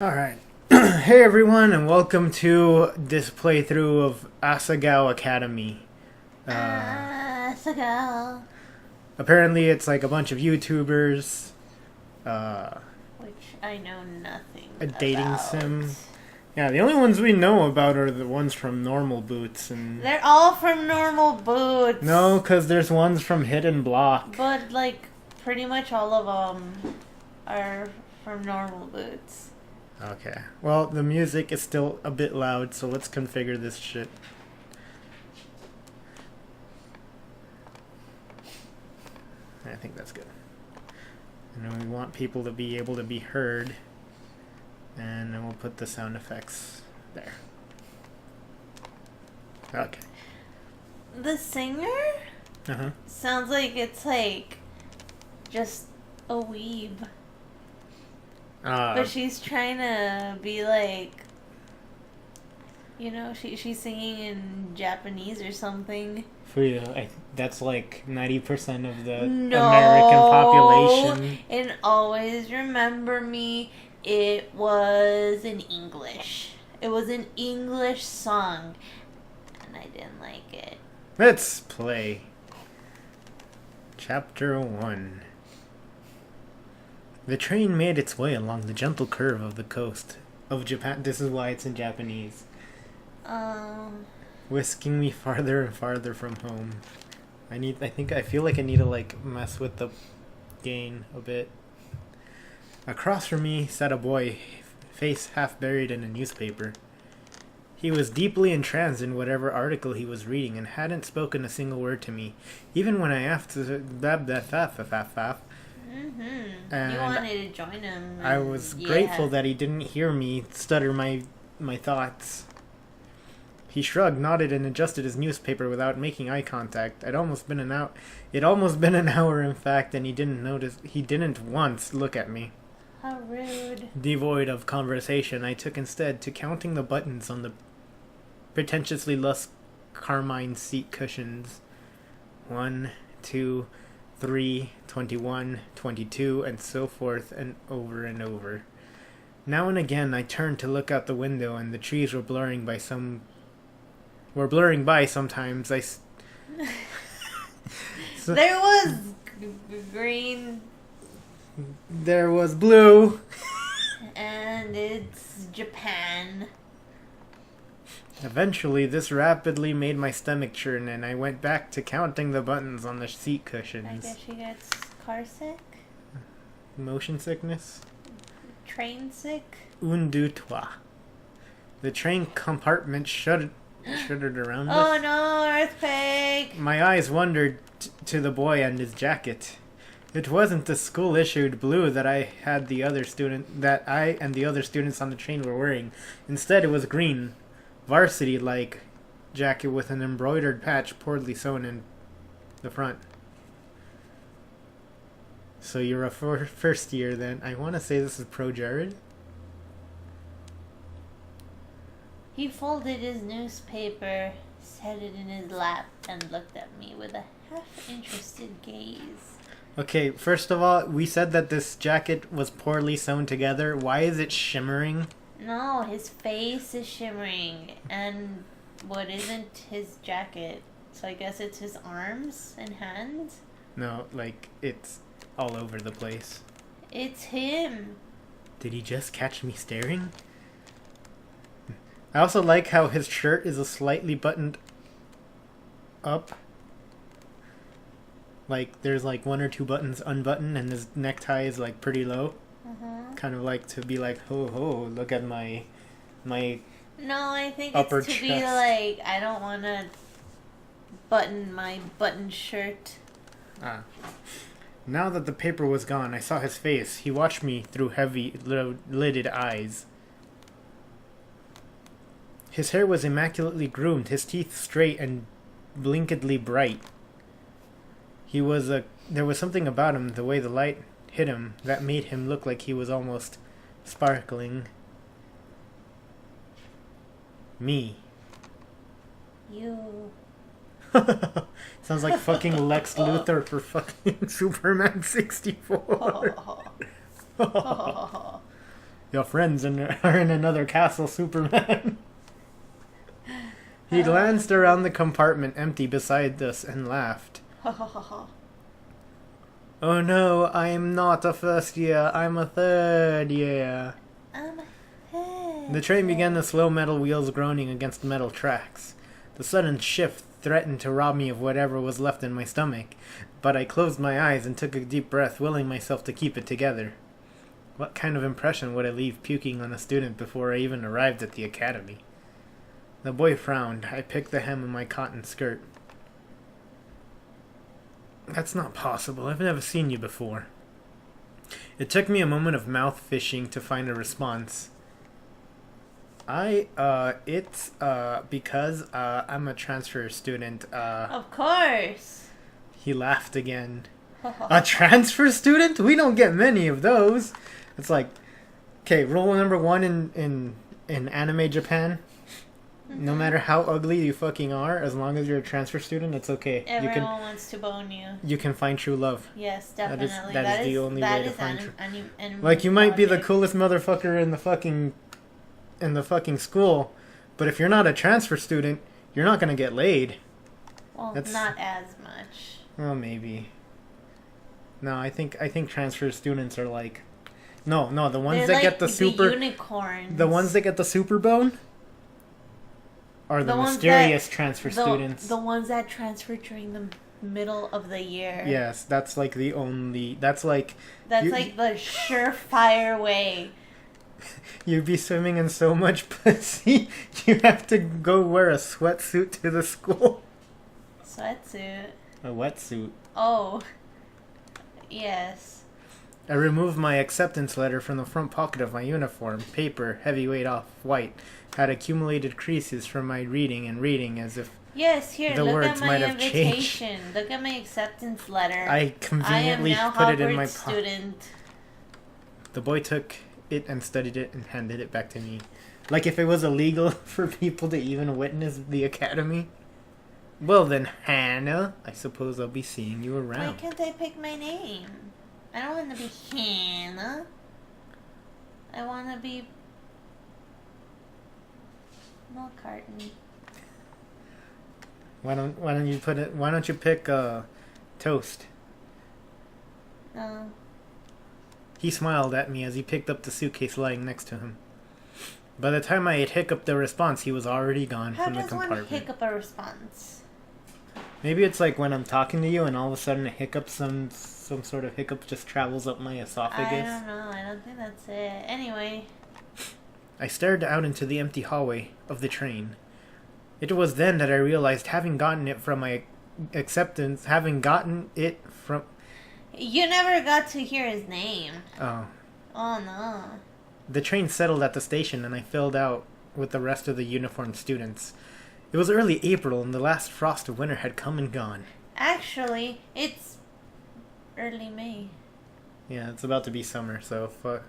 Alright. Hey everyone, and welcome to this playthrough of Asagao Academy. Asagao. Apparently it's like a bunch of YouTubers, Which I know nothing a dating about. sim. Yeah, the only ones we know about are the ones from Normal Boots. And They're all from Normal Boots. no, because there's ones from Hidden Block. But, like, pretty much all of them are from Normal Boots. Okay. Well, the music is still a bit loud, so let's configure this shit. I think that's good. And then we want people to be able to be heard. And then we'll put the sound effects there. Okay. The singer Uh-huh. sounds like it's, like, just a weeb. But she's trying to be, like, you know, she's singing in Japanese or something. For you, that's like 90% of the No, American population. And always remember me, it was in English. It was an English song, and I didn't like it. Let's play. Chapter 1. The train made its way along the gentle curve of the coast of Japan. This is why it's in Japanese. Whisking me farther and farther from home. I feel like I need to like mess with the gain a bit. Across from me sat a boy, face half buried in a newspaper. He was deeply entranced in whatever article he was reading and hadn't spoken a single word to me, even when I asked to And you wanted to join him. I was grateful that he didn't hear me stutter my thoughts. He shrugged, nodded, and adjusted his newspaper without making eye contact. It'd almost been an hour, in fact, and he didn't once look at me. How rude. Devoid of conversation, I took instead to counting the buttons on the pretentiously lush carmine seat cushions. 1, 2, 3, 21, 22, and so forth, and over and over. Now and again I turned to look out the window, and the trees were blurring by sometimes. There was green. There was blue. And it's Japan. Eventually, this rapidly made my stomach churn, and I went back to counting the buttons on the seat cushions. I guess she gets car sick? Motion sickness? Train sick? Un, deux, trois. The train compartment shuddered around us. Oh no, earthquake! My eyes wandered to the boy and his jacket. It wasn't the school-issued blue that I and the other students on the train were wearing. Instead, it was green, varsity-like jacket with an embroidered patch poorly sewn in the front. So you're a first year then. I want to say this is Pro Jared. He folded his newspaper, set it in his lap, and looked at me with a half-interested gaze. Okay, first of all, we said that this jacket was poorly sewn together. Why is it shimmering? No, his face is shimmering, and what isn't his jacket? So I guess it's his arms and hands? No, like, it's all over the place. It's him. Did he just catch me staring? I also like how his shirt is a slightly buttoned up. Like, there's like one or two buttons unbuttoned, and his necktie is like pretty low. Kind of like to be like, ho ho, look at my No, I think upper it's to be chest. like, I don't want to button my button shirt. Now that the paper was gone, I saw his face. He watched me through heavy lidded eyes. His hair was immaculately groomed, his teeth straight and blinkedly bright. There was something about him, the way the light hit him, that made him look like he was almost sparkling. Me. You. Sounds like fucking Lex Luthor for fucking Superman 64. Your friends are in another castle, Superman. He glanced around the compartment empty beside us and laughed. Oh no, I am not a first year, I'm a third year. The train began to slow, metal wheels groaning against metal tracks. The sudden shift threatened to rob me of whatever was left in my stomach, but I closed my eyes and took a deep breath, willing myself to keep it together. What kind of impression would I leave puking on a student before I even arrived at the academy? The boy frowned. I picked the hem of my cotton skirt. That's not possible. I've never seen you before. It took me a moment of mouth fishing to find a response. It's because I'm a transfer student. Of course. He laughed again. A transfer student? We don't get many of those. It's like, okay, rule number 1 in anime Japan. No matter how ugly you fucking are, as long as you're a transfer student, it's okay. Everyone wants to bone you. You can find true love. Yes, definitely. That is the only way to find true. Like, you might be the coolest motherfucker in the fucking school, but if you're not a transfer student, you're not gonna get laid. Well, not as much. Well, maybe. No, I think transfer students are like, no, the ones that get the super unicorns. The ones that get the super bone are the mysterious transfer students. The ones that transfer during the middle of the year. Yes, that's like the only. That's like the surefire way. You'd be swimming in so much pussy, you have to go wear a sweatsuit to the school. Sweatsuit? A wetsuit. Oh. Yes. I removed my acceptance letter from the front pocket of my uniform. Paper, heavyweight off-white, had accumulated creases from my reading as if yes, here, the look words at my might have invitation. changed. Look at my acceptance letter. I conveniently put it in my pocket. Student. The boy took it and studied it and handed it back to me. Like if it was illegal for people to even witness the academy. Well then, Hannah, I suppose I'll be seeing you around. Why can't I pick my name? I don't want to be Hannah. I want to be milk carton. Why don't you pick toast? No. He smiled at me as he picked up the suitcase lying next to him. By the time I had hiccuped the response, he was already gone from the compartment. How does one hiccup a response? Maybe it's like when I'm talking to you and all of a sudden a hiccup, some sort of hiccup just travels up my esophagus. I don't know. I don't think that's it. Anyway. I stared out into the empty hallway of the train. It was then that I realized, having gotten it from... You never got to hear his name. Oh. Oh, no. The train settled at the station and I filled out with the rest of the uniformed students. It was early April and the last frost of winter had come and gone. Actually, it's early May. Yeah, it's about to be summer, so fuck.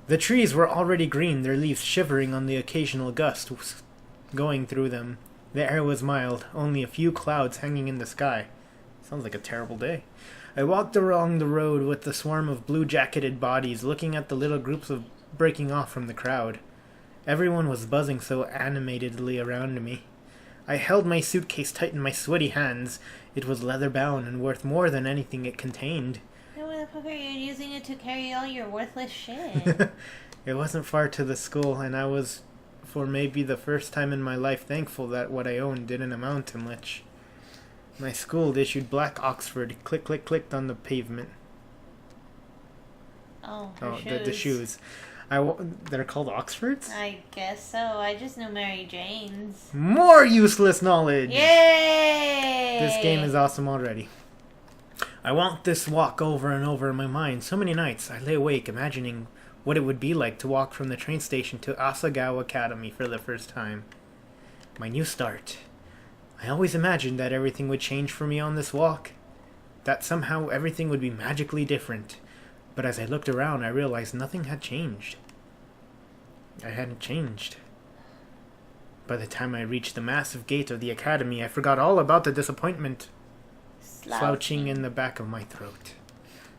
The trees were already green, their leaves shivering on the occasional gust going through them. The air was mild, only a few clouds hanging in the sky. Sounds like a terrible day. I walked along the road with the swarm of blue-jacketed bodies, looking at the little groups of breaking off from the crowd. Everyone was buzzing so animatedly around me. I held my suitcase tight in my sweaty hands. It was leather-bound and worth more than anything it contained. Hey, why the fuck are you using it to carry all your worthless shit? It wasn't far to the school, and I was, for maybe the first time in my life, thankful that what I owned didn't amount to much. My school issued black Oxford. Click, click, clicked on the pavement. Oh, shoes. The shoes. They're called Oxfords? I guess so. I just know Mary Jane's. More useless knowledge! Yay! This game is awesome already. I walked this walk over and over in my mind. So many nights I lay awake imagining what it would be like to walk from the train station to Asagao Academy for the first time. My new start. I always imagined that everything would change for me on this walk. That somehow everything would be magically different. But as I looked around, I realized nothing had changed. I hadn't changed. By the time I reached the massive gate of the academy, I forgot all about the disappointment slouching in the back of my throat.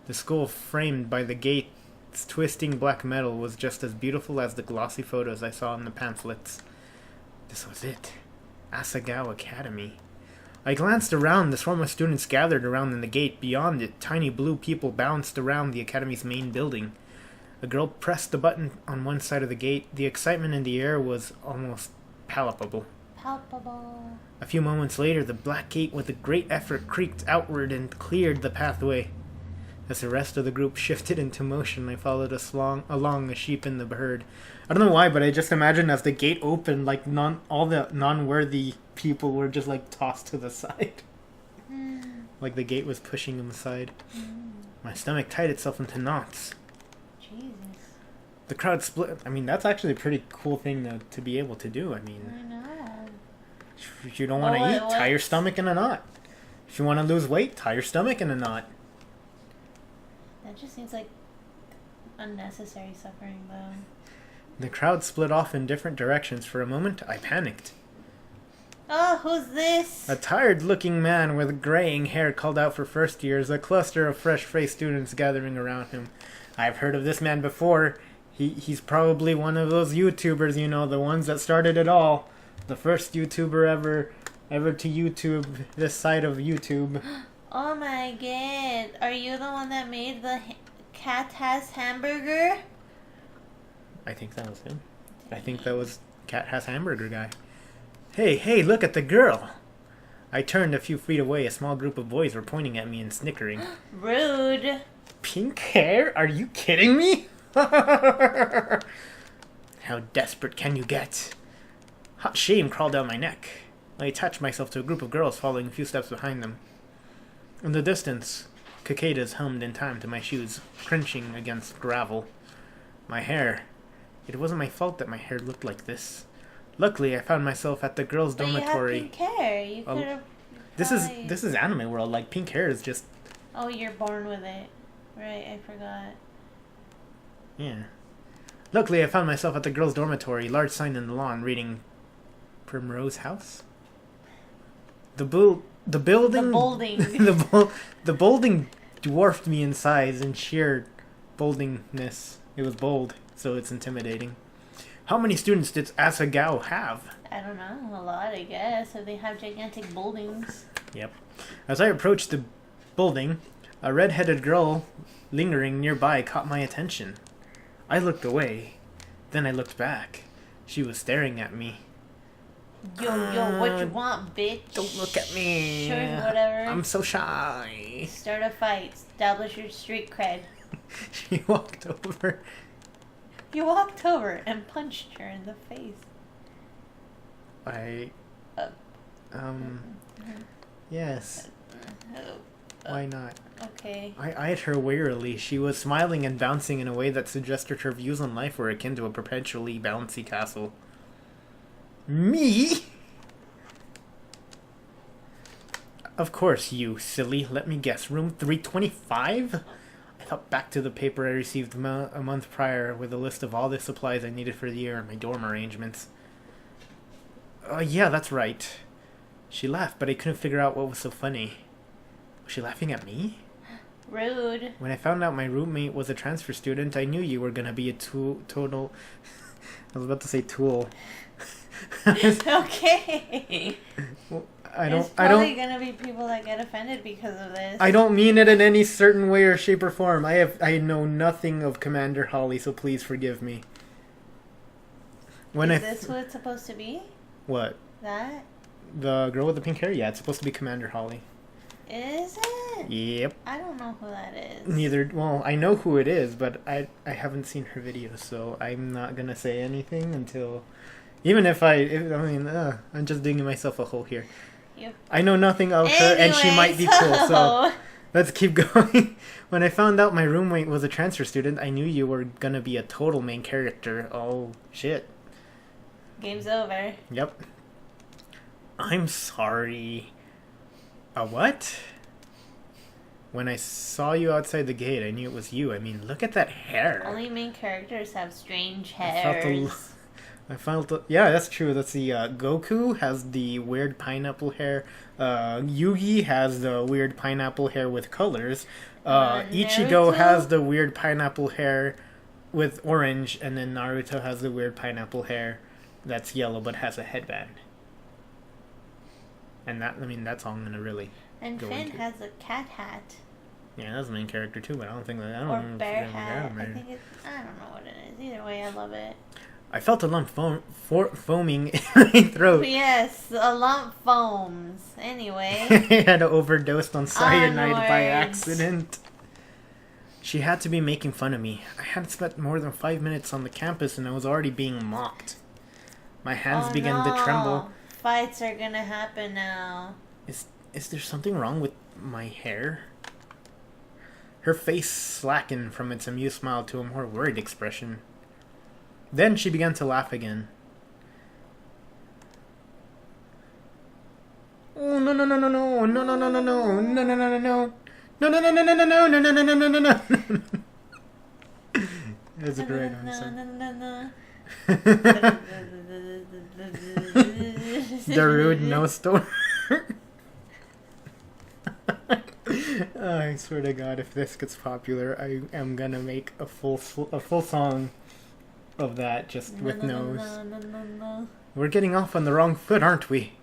The school framed by the gate's its twisting black metal was just as beautiful as the glossy photos I saw in the pamphlets. This was it. Asagao Academy. I glanced around. The swarm of students gathered around in the gate. Beyond it, tiny blue people bounced around the academy's main building. A girl pressed the button on one side of the gate. The excitement in the air was almost palpable. A few moments later, the black gate with a great effort creaked outward and cleared the pathway. As the rest of the group shifted into motion, I followed along a sheep in the herd. I don't know why, but I just imagine as the gate opened, like all the non-worthy people were just like tossed to the side. Like the gate was pushing them aside. My stomach tied itself into knots. Jesus. The crowd split. I mean, that's actually a pretty cool thing to be able to do. I mean, I know. if you don't want to eat, tie your stomach in a knot. If you want to lose weight, tie your stomach in a knot. That just seems like unnecessary suffering, though. The crowd split off in different directions. For a moment, I panicked. Oh, who's this? A tired-looking man with graying hair called out for first years, a cluster of fresh-faced students gathering around him. I've heard of this man before. He's probably one of those YouTubers, you know, the ones that started it all. The first YouTuber ever to YouTube this side of YouTube. Oh my god. Are you the one that made the cat has hamburger? I think that was him. I think that was Cat Has Hamburger guy. Hey, look at the girl! I turned a few feet away. A small group of boys were pointing at me and snickering. Rude. Pink hair? Are you kidding me? How desperate can you get? Hot shame crawled down my neck. I attached myself to a group of girls following a few steps behind them. In the distance, cicadas hummed in time to my shoes, crunching against gravel. My hair. It wasn't my fault that my hair looked like this. Luckily, I found myself at the girls' dormitory. You have pink hair. You could have. This is anime world. Like, pink hair is just. Oh, you're born with it, right? I forgot. Yeah. Luckily, I found myself at the girls' dormitory. Large sign in the lawn reading, "Primrose House." The building. The bolding. the bolding dwarfed me in size and sheer boldingness. It was bold, so it's intimidating. How many students did Asagao have? I don't know. A lot, I guess. If they have gigantic boldings. Yep. As I approached the building, a red-headed girl lingering nearby caught my attention. I looked away. Then I looked back. She was staring at me. Yo, what you want, bitch? Don't look at me. Sure, whatever. I'm so shy. Start a fight. Establish your street cred. She walked over. You walked over and punched her in the face. Yes. Why not? Okay. I eyed her wearily. She was smiling and bouncing in a way that suggested her views on life were akin to a perpetually bouncy castle. Me? Of course, you silly. Let me guess. Room 325? I thought back to the paper I received a month prior with a list of all the supplies I needed for the year and my dorm arrangements. Yeah, that's right. She laughed, but I couldn't figure out what was so funny. Was she laughing at me? Rude. When I found out my roommate was a transfer student, I knew you were gonna be a total... I was about to say tool. Okay. Well, There's probably gonna be people that get offended because of this. I don't mean it in any certain way or shape or form. I know nothing of Commander Holly, so please forgive me. Is this what it's supposed to be? What? That? The girl with the pink hair? Yeah, it's supposed to be Commander Holly. Is it? Yep. I don't know who that is. Neither. Well, I know who it is, but I haven't seen her video, so I'm not gonna say anything until... Even I'm just digging myself a hole here. Yep. I know nothing of her, and she might be cool, so let's keep going. When I found out my roommate was a transfer student, I knew you were gonna be a total main character. Oh, shit. Game's over. Yep. I'm sorry. A what? When I saw you outside the gate, I knew it was you. I mean, look at that hair. Only main characters have strange hairs. Yeah, that's true. That's the Goku has the weird pineapple hair. Yugi has the weird pineapple hair with colors. Ichigo has the weird pineapple hair. with orange, and then Naruto has the weird pineapple hair that's yellow but has a headband. And that's all I'm gonna really. And Finn has a cat hat. Yeah, that's the main character too, but I don't think that. Or bear hat. I think I don't know what it is. Either way, I love it. I felt a lump foaming in my throat. Yes, a lump foams. Anyway. I had overdosed on cyanide by accident. She had to be making fun of me. I hadn't spent more than 5 minutes on the campus and I was already being mocked. My hands began to tremble. Fights are gonna happen now. Is there something wrong with my hair? Her face slackened from its amused smile to a more worried expression. Then she began to laugh again. Oh, no, no, no, no, no, no, no, no, no, no, no, no, no, no, no. No, no, no, no, no, no, no, no, no, no, no, no, no. That's a great one. The rude no store. I swear to God, if this gets popular, I am gonna make a full song of that just with nose. We're getting off on the wrong foot, aren't we?